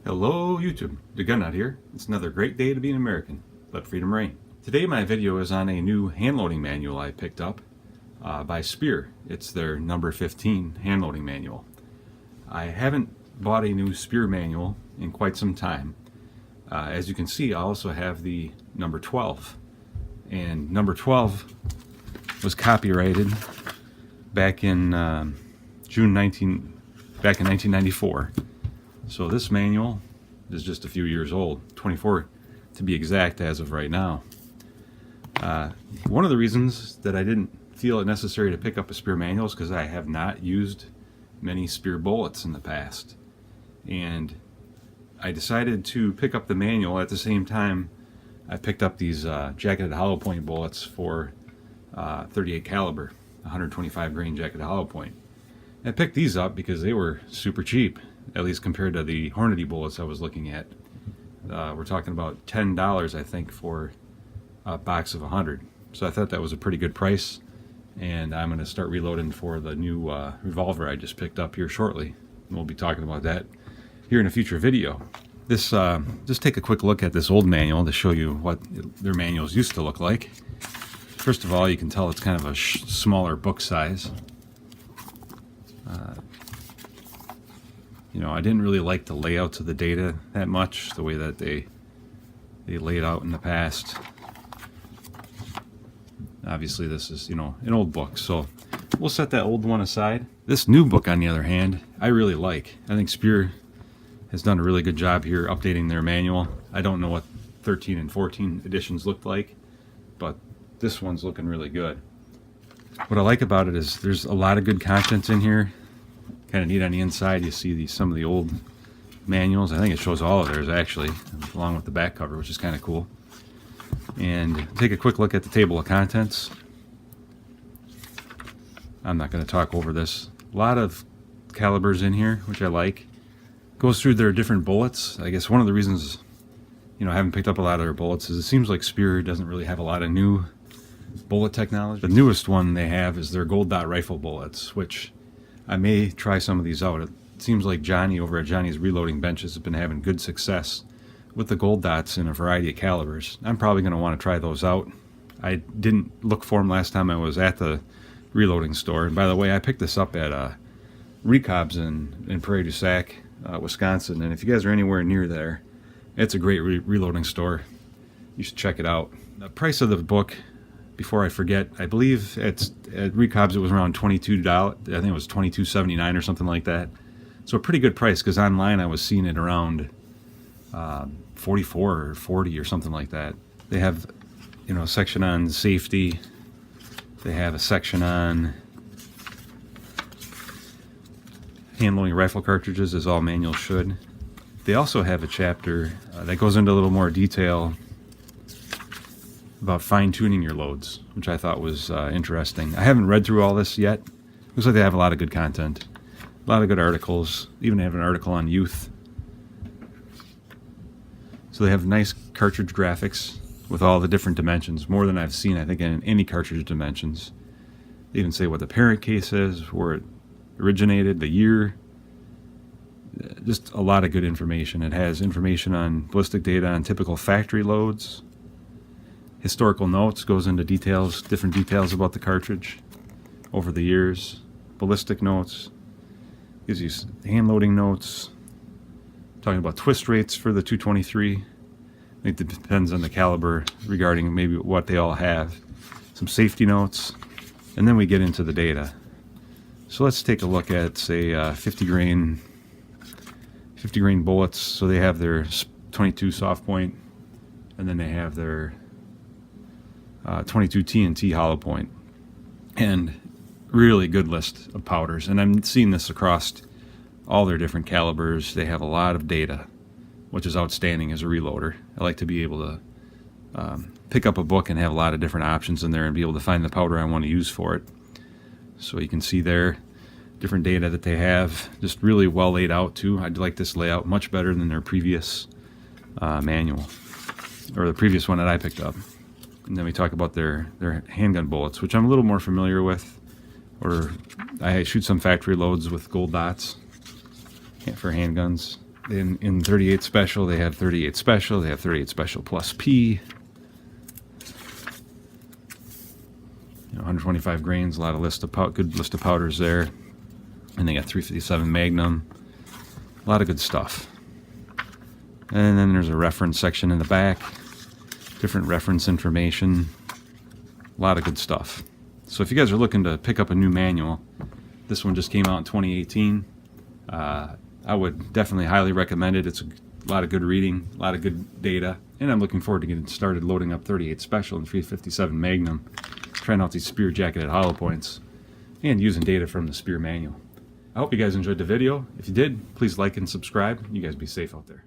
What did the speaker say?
Hello YouTube, the Gun Nut here. It's another great day to be an American. Let freedom reign. Today my video is on a new hand loading manual I picked up by Speer. It's their number 15 hand loading manual. I haven't bought a new Speer manual in quite some time. As you can see, I also have the number 12. And number 12 was copyrighted back in June 1994. So this manual is just a few years old, 24 to be exact as of right now. One of the reasons that I didn't feel it necessary to pick up a Speer manual is because I have not used many Speer bullets in the past. And I decided to pick up the manual at the same time I picked up these jacketed hollow point bullets for 38 caliber, 125 grain jacketed hollow point. I picked these up because they were super cheap, at least compared to the Hornady bullets I was looking at. We're talking about $10, I think, for a box of 100. So I thought that was a pretty good price, and I'm going to start reloading for the new revolver I just picked up here shortly. We'll be talking about that here in a future video. This just take a quick look at this old manual to show you what their manuals used to look like. First of all, you can tell it's kind of a smaller book size. You know, I didn't really like the layouts of the data that much, the way that they laid out in the past. Obviously this is, you know, an old book, so we'll set that old one aside. This new book, on the other hand, I really like. I think Speer has done a really good job here updating their manual. I don't know what 13 and 14 editions looked like, but this one's looking really good. What I like about it is there's a lot of good content in here. Kind of neat on the inside, you see some of the old manuals. I think it shows all of theirs actually, along with the back cover, which is kind of cool. And take a quick look at the table of contents. I'm not going to talk over this. A lot of calibers in here, which I like. Goes through their different bullets. I guess one of the reasons, you know, I haven't picked up a lot of their bullets is it seems like Speer doesn't really have a lot of new bullet technology. The newest one they have is their gold dot rifle bullets, which I may try some of these out. It seems like Johnny over at Johnny's Reloading Benches has been having good success with the gold dots in a variety of calibers. I'm probably going to want to try those out. I didn't look for them last time I was at the reloading store. And by the way, I picked this up at Recob's in Prairie du Sac, Wisconsin. And if you guys are anywhere near there, it's a great reloading store. You should check it out. The price of the book, before I forget, I believe at Recob's it was around $22. I think it was $22.79 or something like that. So a pretty good price, because online I was seeing it around 44 or 40 or something like that. They have, you know, a section on safety. They have a section on handling rifle cartridges, as all manuals should. They also have a chapter that goes into a little more detail about fine-tuning your loads, which I thought was interesting. I haven't read through all this yet. Looks like they have a lot of good content, a lot of good articles. Even have an article on youth. So they have nice cartridge graphics with all the different dimensions, more than I've seen, I think, in any cartridge dimensions. They even say what the parent case is, where it originated, the year. Just a lot of good information. It has information on ballistic data on typical factory loads. Historical notes, goes into details, different details about the cartridge over the years. Ballistic notes, gives you hand loading notes, talking about twist rates for the 223. I think it depends on the caliber regarding maybe what they all have. Some safety notes, and then we get into the data. So let's take a look at, say, 50 grain bullets. So they have their 22 soft point, and then they have their 22 TNT hollow point, and really good list of powders. And I'm seeing this across all their different calibers. They have a lot of data, which is outstanding as a reloader. I like to be able to pick up a book and have a lot of different options in there and be able to find the powder I want to use for it. So you can see there different data that they have, just really well laid out too. I like this layout much better than their previous manual, or the previous one that I picked up. And then we talk about their handgun bullets, which I'm a little more familiar with, or I shoot some factory loads with gold dots for handguns. In 38 Special, they have 38 Special, they have 38 Special Plus P. 125 grains, a lot of good list of powders there. And they got 357 Magnum. A lot of good stuff. And then there's a reference section in the back. Different reference information. A lot of good stuff. So if you guys are looking to pick up a new manual, this one just came out in 2018. I would definitely highly recommend it. It's a lot of good reading, a lot of good data, and I'm looking forward to getting started loading up 38 Special and 357 Magnum, trying out these Speer jacketed hollow points, and using data from the Speer manual. I hope you guys enjoyed the video. If you did, please like and subscribe. You guys be safe out there.